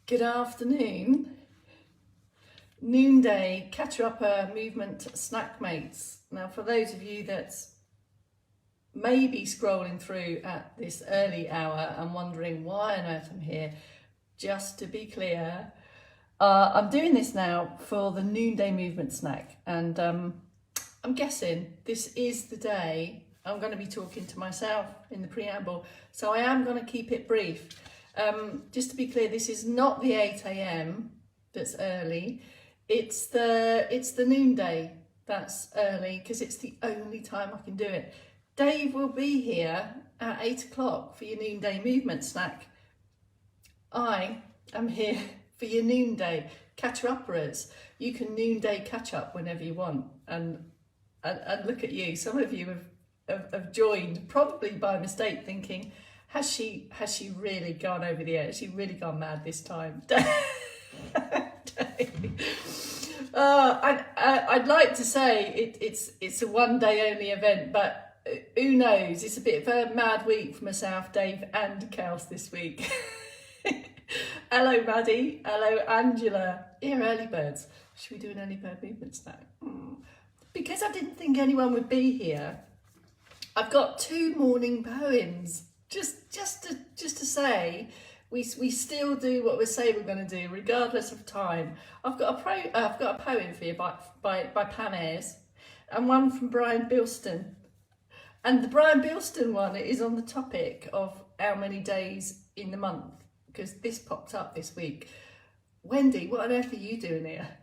Good afternoon. Noonday catch-upper movement snack mates. Now, for those of you that may be scrolling through at this early hour and wondering why on earth I'm here, just to be clear, I'm doing this now for the noonday movement snack, and I'm guessing this is the day I'm going to be talking to myself in the preamble, so I am going to keep it brief. Just to be clear, this is not the 8 a.m. that's early. It's the noonday that's early because it's the only time I can do it. Dave will be here at 8 o'clock for your noonday movement snack. I am here for your noonday catch-uppers. You can noonday catch up whenever you want, and look at you. Some of you have joined probably by mistake, thinking, has she really gone over the edge? Has she really gone mad this time? I'd like to say it's a one day only event, but who knows? It's a bit of a mad week for myself, Dave, and Kels this week. Hello, Maddie. Hello, Angela. Here, early birds. Should we do an early bird movement snack? Because I didn't think anyone would be here, I've got 2 morning poems. Just to say, we still do what we say we're going to do, regardless of time. I've got a poem for you by Pam Ayres, and one from Brian Bilston. And the Brian Bilston one is on the topic of how many days in the month, because this popped up this week. Wendy, what on earth are you doing here?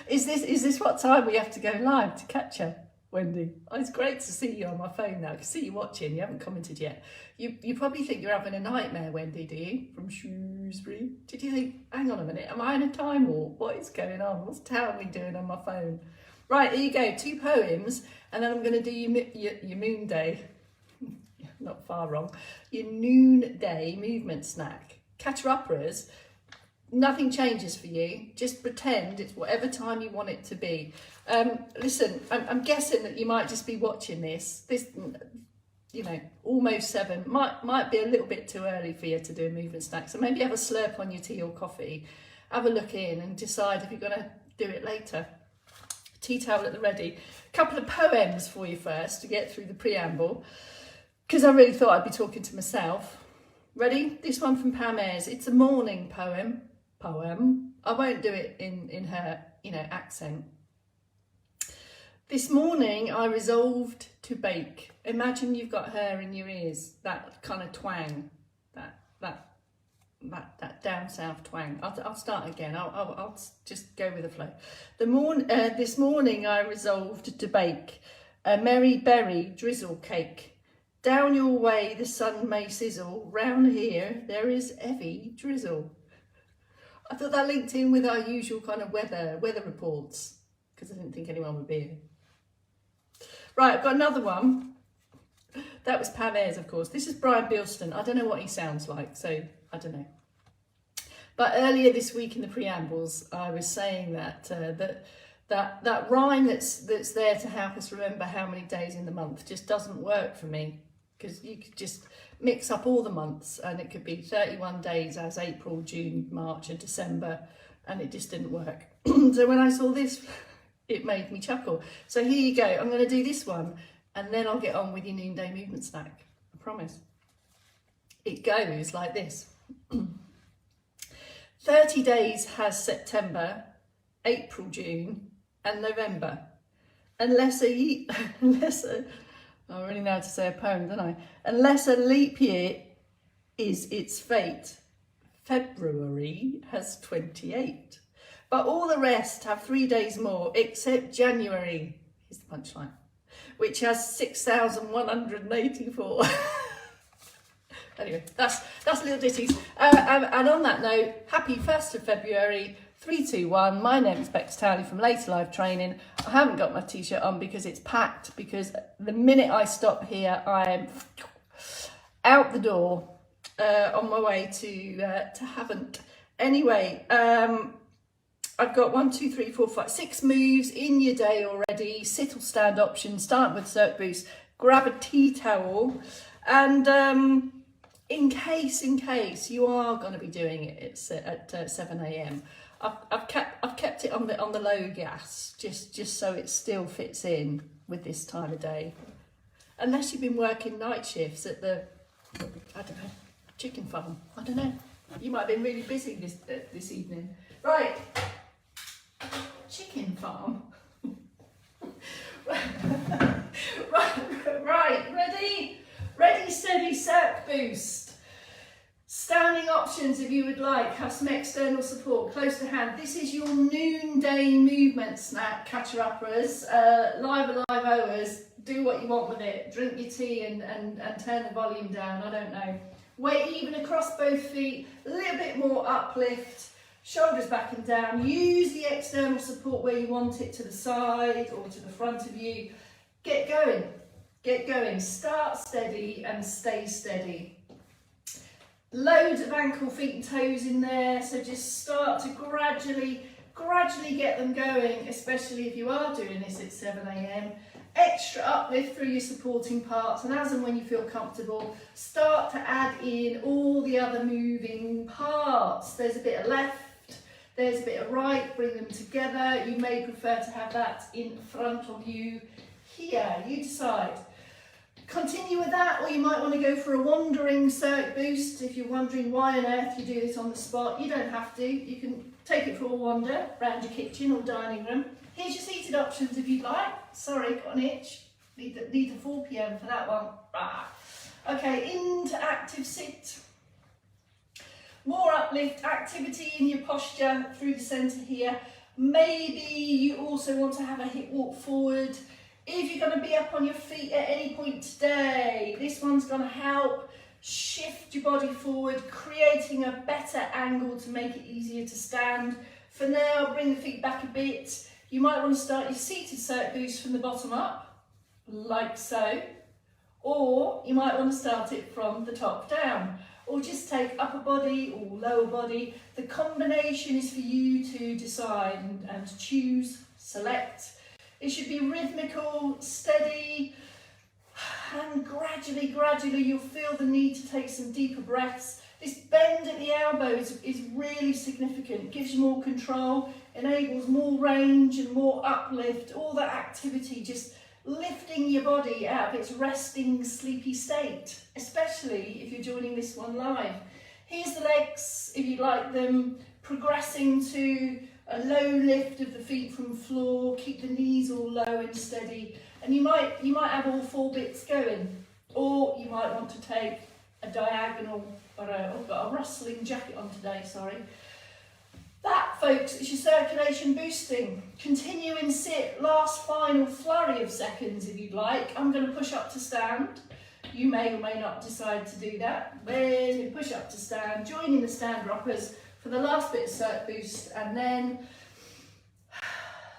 Is this what time we have to go live to catch her? Wendy, oh, it's great to see you on my phone now. I can see you watching. You haven't commented yet. You probably think you're having a nightmare, Wendy, do you? From Shrewsbury. Did you think, hang on a minute, am I in a time warp? What is going on? What's Townley doing on my phone? Right, here you go. 2 poems, and then I'm going to do your moon day. Not far wrong. Your noonday movement snack. Catch-uppers. Nothing changes for you. Just pretend it's whatever time you want it to be. Listen, I'm guessing that you might just be watching this, almost 7. Might be a little bit too early for you to do a movement snack. So maybe have a slurp on your tea or coffee. Have a look in and decide if you're going to do it later. Tea towel at the ready. A couple of poems for you first to get through the preamble, because I really thought I'd be talking to myself. Ready? This one from Pam Ayres. It's a morning poem. I won't do it in her, accent. This morning I resolved to bake. Imagine you've got her in your ears. That kind of twang, that down south twang. I'll start again. I'll just go with the flow. This morning I resolved to bake a merry berry drizzle cake. Down your way the sun may sizzle. Round here there is heavy drizzle. I thought that linked in with our usual kind of weather reports, because I didn't think anyone would be here. Right, I've got another one. That was Pam Ayres, of course. This is Brian Bilston. I don't know what he sounds like, so I don't know. But earlier this week in the preambles, I was saying that that rhyme that's there to help us remember how many days in the month just doesn't work for me, because you could just mix up all the months and it could be 31 days as April, June, March and December, and it just didn't work. So when I saw this, it made me chuckle. So here you go. I'm going to do this one and then I'll get on with your noonday movement snack. I promise. It goes like this. 30 days has September, April, June and November. I really know how to say a poem, don't I? Unless a leap year is its fate, February has 28. But all the rest have 3 days more, except January, here's the punchline, which has 6,184. Anyway, that's little ditties. And on that note, happy 1st of February, 3, 2, 1. My name is Bex Townley from Later Live Training. I haven't got my t-shirt on because it's packed, because the minute I stop here, I am out the door on my way to Havant. Anyway, I've got 1, 2, 3, 4, 5, 6 moves in your day already. Sit or stand option, start with circ boost, grab a tea towel, and in case you are going to be doing it at 7 a.m. I've kept it on the low gas just so it still fits in with this time of day. Unless you've been working night shifts at the, I don't know, chicken farm. I don't know. You might have been really busy this evening. Right, chicken farm. right, ready, steady, set, boost. Standing options if you would like, have some external support close to hand. This is your noonday movement snack, catcher-uppers, live owers. Do what you want with it. Drink your tea and turn the volume down, I don't know. Weight even across both feet, a little bit more uplift, shoulders back and down. Use the external support where you want it, to the side or to the front of you. Get going, start steady and stay steady. Loads of ankle, feet and toes in there, so just start to gradually get them going, especially if you are doing this at 7 a.m. Extra uplift through your supporting parts, and as and when you feel comfortable, start to add in all the other moving parts. There's a bit of left, there's a bit of right, bring them together. You may prefer to have that in front of you here, you decide. Continue with that, or you might want to go for a wandering circuit boost. If you're wondering why on earth you do this on the spot, you don't have to. You can take it for a wander around your kitchen or dining room. Here's your seated options if you'd like. Sorry, got an itch. Need the 4 p.m. for that one. Okay, into active sit. More uplift, activity in your posture through the centre here. Maybe you also want to have a hip walk forward. If you're going to be up on your feet at any point today, this one's going to help shift your body forward, creating a better angle to make it easier to stand. For now, bring the feet back a bit. You might want to start your seated circuit boost from the bottom up, like so. Or you might want to start it from the top down. Or just take upper body or lower body. The combination is for you to decide and choose, select. It should be rhythmical, steady, and gradually you'll feel the need to take some deeper breaths. This bend at the elbow is really significant, gives you more control, enables more range and more uplift, all that activity, just lifting your body out of its resting, sleepy state, especially if you're joining this one live. Here's the legs, if you like them, progressing to a low lift of the feet from floor, keep the knees all low and steady, and you might have all 4 bits going, or you might want to take a diagonal, or I've got a rustling jacket on today, sorry. That, folks, is your circulation boosting. Continue in sit, last final flurry of seconds if you'd like. I'm going to push up to stand. You may or may not decide to do that. Then you push up to stand, joining the stand rockers for the last bit of circ boost, and then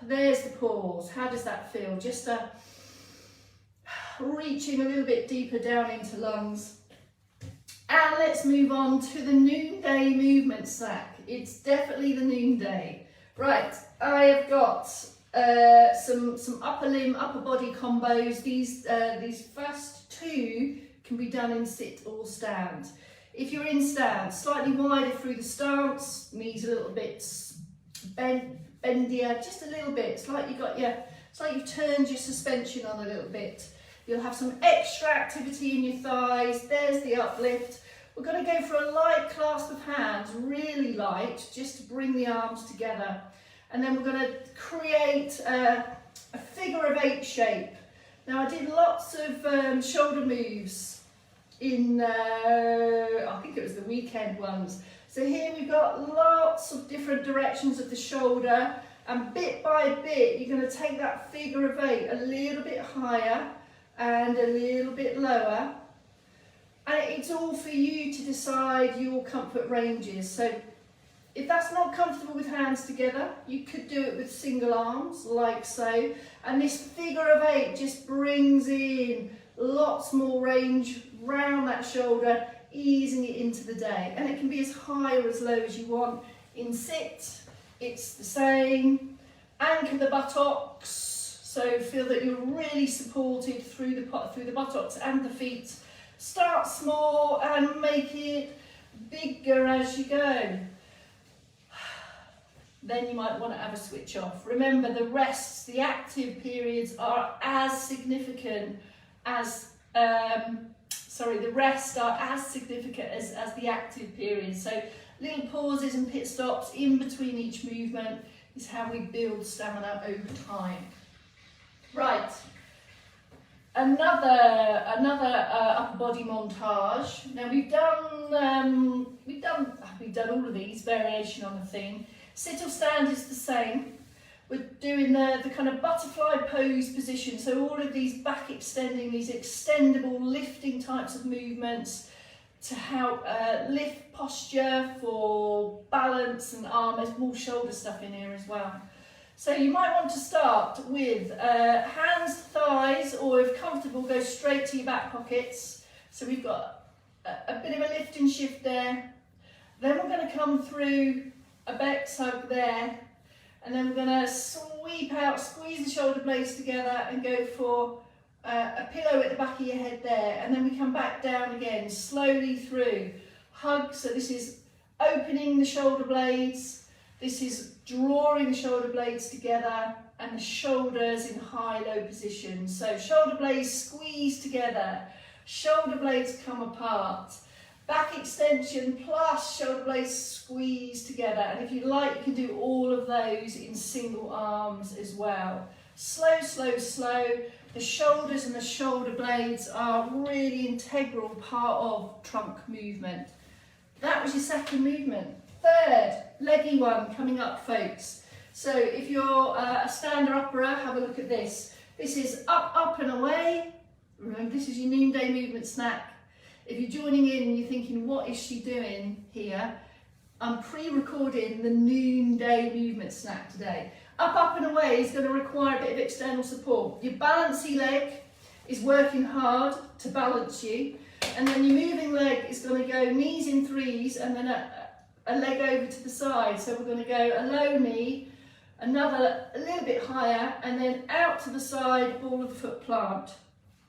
there's the pause. How does that feel? Just reaching a little bit deeper down into lungs. And let's move on to the noonday movement snack. It's definitely the noonday. Right, I have got some upper limb, upper body combos. These first 2 can be done in sit or stand. If you're in stand, slightly wider through the stance, knees a little bit bendier, just a little bit. It's like you've turned your suspension on a little bit. You'll have some extra activity in your thighs. There's the uplift. We're going to go for a light clasp of hands, really light, just to bring the arms together. And then we're going to create a figure of 8 shape. Now I did lots of shoulder moves in, I think it was the weekend ones. So here we've got lots of different directions of the shoulder, and bit by bit you're going to take that figure of 8 a little bit higher and a little bit lower, and it's all for you to decide your comfort ranges. So if that's not comfortable with hands together, you could do it with single arms like so, and this figure of 8 just brings in lots more range round that shoulder, easing it into the day. And it can be as high or as low as you want. In sit, it's the same. Anchor the buttocks, so feel that you're really supported through the buttocks and the feet. Start small and make it bigger as you go. Then you might want to have a switch off. Remember, the rests, the active periods are as significant as, the rests are as significant as the active periods. So little pauses and pit stops in between each movement is how we build stamina over time. Right, another upper body montage. Now we've done all of these, variation on the theme. Sit or stand is the same. We're doing the kind of butterfly pose position. So all of these back extending, these extendable lifting types of movements to help lift posture for balance and arm. There's more shoulder stuff in here as well. So you might want to start with hands to thighs, or if comfortable, go straight to your back pockets. So we've got a bit of a lift and shift there. Then we're going to come through a Bex hug there, and then we're going to sweep out, squeeze the shoulder blades together and go for a pillow at the back of your head there, and then we come back down again, slowly through. Hug, so this is opening the shoulder blades, this is drawing the shoulder blades together, and the shoulders in high-low position. So shoulder blades squeeze together, shoulder blades come apart, back extension plus shoulder blades squeeze together. And if you like, you can do all of those in single arms as well. Slow, slow, slow. The shoulders and the shoulder blades are really integral part of trunk movement. That was your second movement. Third, leggy one coming up, folks. So if you're a stander-upperer, have a look at this. This is up, up and away. Remember, this is your noonday movement snack. If you're joining in and you're thinking, what is she doing here? I'm pre-recording the noonday movement snack today. Up, up and away is going to require a bit of external support. Your balancy leg is working hard to balance you, and then your moving leg is going to go knees in threes and then a leg over to the side. So we're going to go a low knee, another a little bit higher, and then out to the side, ball of the foot plant.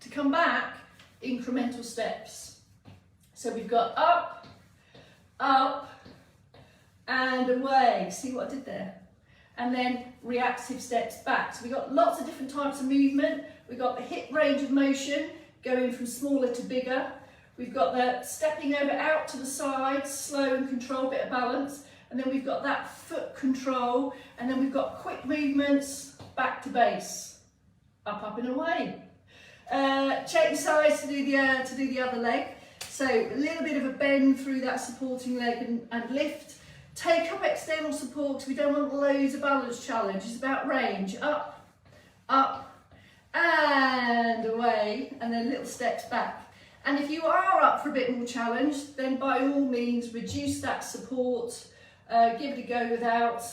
To come back, incremental steps. So we've got up, up, and away. See what I did there? And then reactive steps back. So we've got lots of different types of movement. We've got the hip range of motion, going from smaller to bigger. We've got the stepping over out to the side, slow and control, bit of balance. And then we've got that foot control. And then we've got quick movements, back to base. Up, up and away. Change sides to do the other leg. So a little bit of a bend through that supporting leg and lift. Take up external support because we don't want loads of balance challenge. It's about range. Up, up, and away, and then little steps back. And if you are up for a bit more challenge, then by all means reduce that support, give it a go without.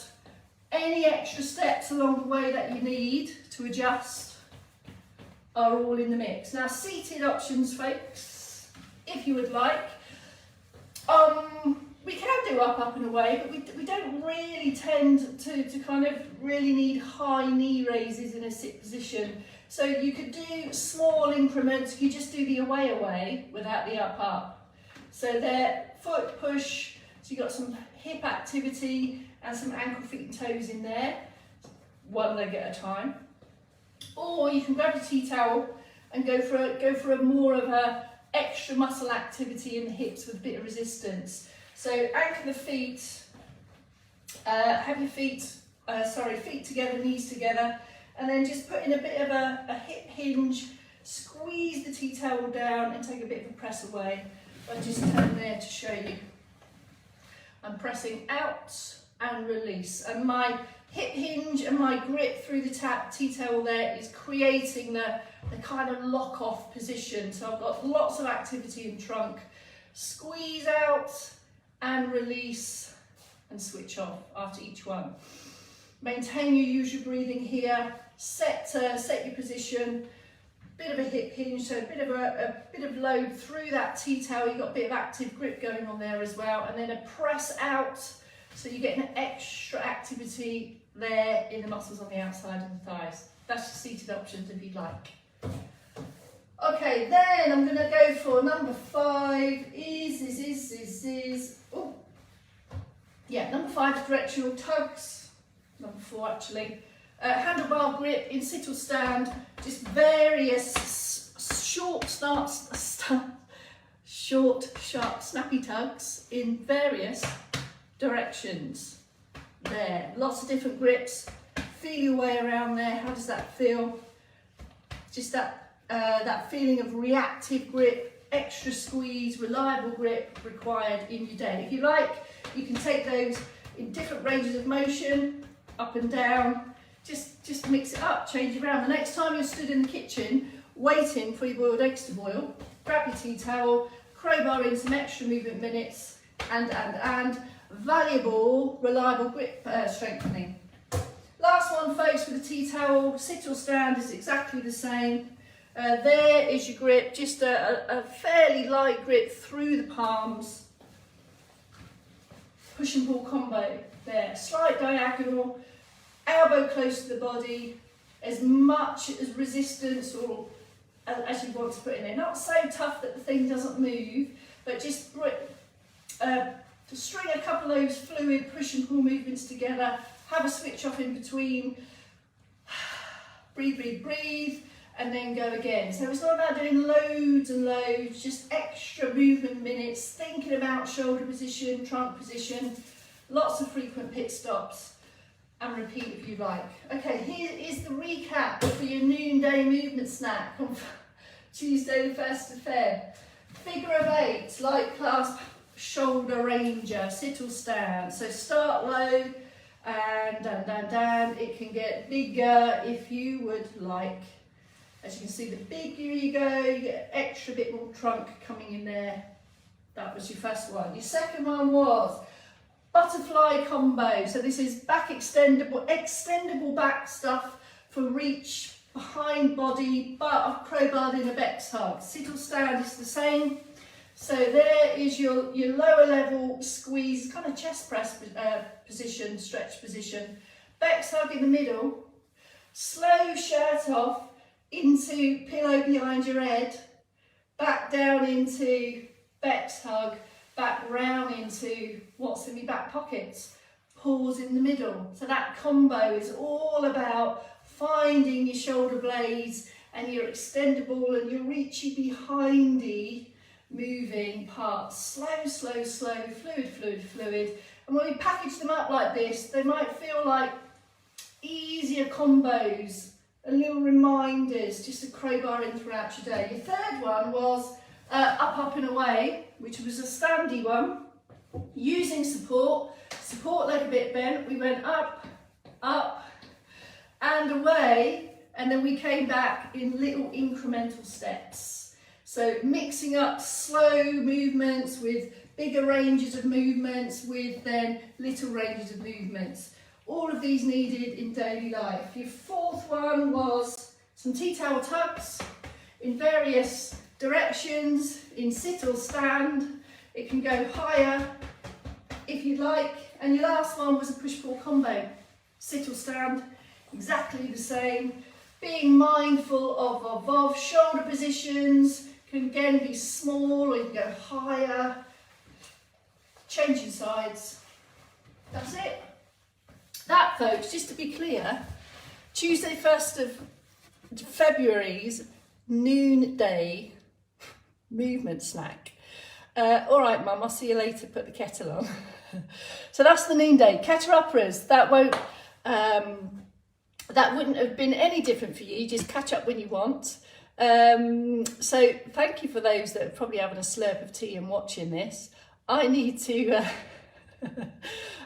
Any extra steps along the way that you need to adjust are all in the mix. Now, seated options, folks, if you would like. We can do up, up and away, but we don't really tend to kind of really need high knee raises in a sit position. So you could do small increments, you just do the away without the up. So there, foot push, so you've got some hip activity and some ankle, feet and toes in there, one leg at a time. Or you can grab your tea towel and go for a more of a extra muscle activity in the hips with a bit of resistance. So anchor the feet, have your feet together, knees together, and then just put in a bit of a hip hinge, squeeze the tea towel down and take a bit of a press away. I'll just turn there to show you. I'm pressing out and release, and my hip hinge and my grip through the tea towel there is creating the kind of lock off position. So I've got lots of activity in trunk. Squeeze out and release and switch off after each one. Maintain your usual breathing here. Set your position. Bit of a hip hinge, so a bit of load through that tea towel. You've got a bit of active grip going on there as well, and then a press out, so you get an extra activity there in the muscles on the outside of the thighs. That's your seated options if you'd like. Okay, then I'm going to go for number 5. Oh, yeah, number 5 is directional tugs. Number 4 actually. Handlebar grip in sit or stand. Just various short, sharp, snappy tugs in various directions. There, lots of different grips. Feel your way around there. How does that feel? Just that feeling of reactive grip, extra squeeze, reliable grip required in your day. If you like, you can take those in different ranges of motion, up and down. Just mix it up, change it around. The next time you're stood in the kitchen waiting for your boiled eggs to boil, grab your tea towel, crowbar in some extra movement minutes, and valuable, reliable grip strengthening. Last one, folks, with the tea towel, sit or stand is exactly the same. There is your grip, just a fairly light grip through the palms. Push and pull combo there, slight diagonal, elbow close to the body, as much as resistance or as you want to put in there. Not so tough that the thing doesn't move, but just to string a couple of those fluid push and pull movements together, have a switch off in between, breathe, breathe, breathe, and then go again. So it's not about doing loads and loads, just extra movement minutes, thinking about shoulder position, trunk position, lots of frequent pit stops, and repeat if you like. Okay, here is the recap for your noonday movement snack on Tuesday the 1st of Feb. Figure of 8, light clasp, shoulder ranger, sit or stand. So start low and down. It can get bigger if you would like. As you can see, the bigger you go, you get an extra bit more trunk coming in there. That was your first one. Your second one was butterfly combo. So this is back extendable back stuff for reach, behind body, but crowbarred in a Beck's hug. Sit or stand is the same. So there is your lower level squeeze, kind of chest press position, stretch position. Beck's hug in the middle. Slow shirt off into pillow behind your head. Back down into Beck's hug. Back round into what's in my back pockets. Pause in the middle. So that combo is all about finding your shoulder blades and your extendable and your reachy behindy moving parts. Slow, slow, slow, fluid, fluid, fluid. And when we package them up like this, they might feel like easier combos and little reminders just to crowbar in throughout your day. Your third one was up, up and away, which was a standy one, using support leg a bit bent. We went up, up and away, and then we came back in little incremental steps. So mixing up slow movements with bigger ranges of movements with then little ranges of movements. All of these needed in daily life. Your fourth one was some tea towel tugs in various directions, in sit or stand. It can go higher if you'd like. And your last one was a push-pull combo. Sit or stand, exactly the same. Being mindful of shoulder positions, can again be small or you can go higher. Changing sides. That's it. That, folks, just to be clear, Tuesday 1st of February's noonday movement snack. All right, Mum, I'll see you later. Put the kettle on. So that's the noonday. Catch-uppers, that wouldn't have been any different for you. Just catch up when you want. So thank you for those that are probably having a slurp of tea and watching this. I need to.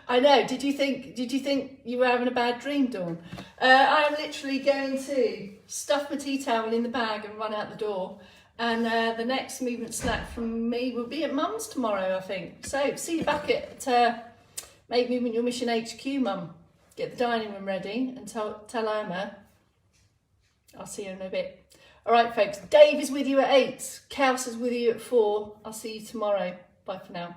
I know. Did you think you were having a bad dream, Dawn? I am literally going to stuff my tea towel in the bag and run out the door. And the next movement snack from me will be at Mum's tomorrow, I think. So see you back at Make Movement Your Mission HQ, Mum. Get the dining room ready and tell Irma. I'll see you in a bit. All right, folks. Dave is with you at 8. Kels is with you at 4. I'll see you tomorrow. Bye for now.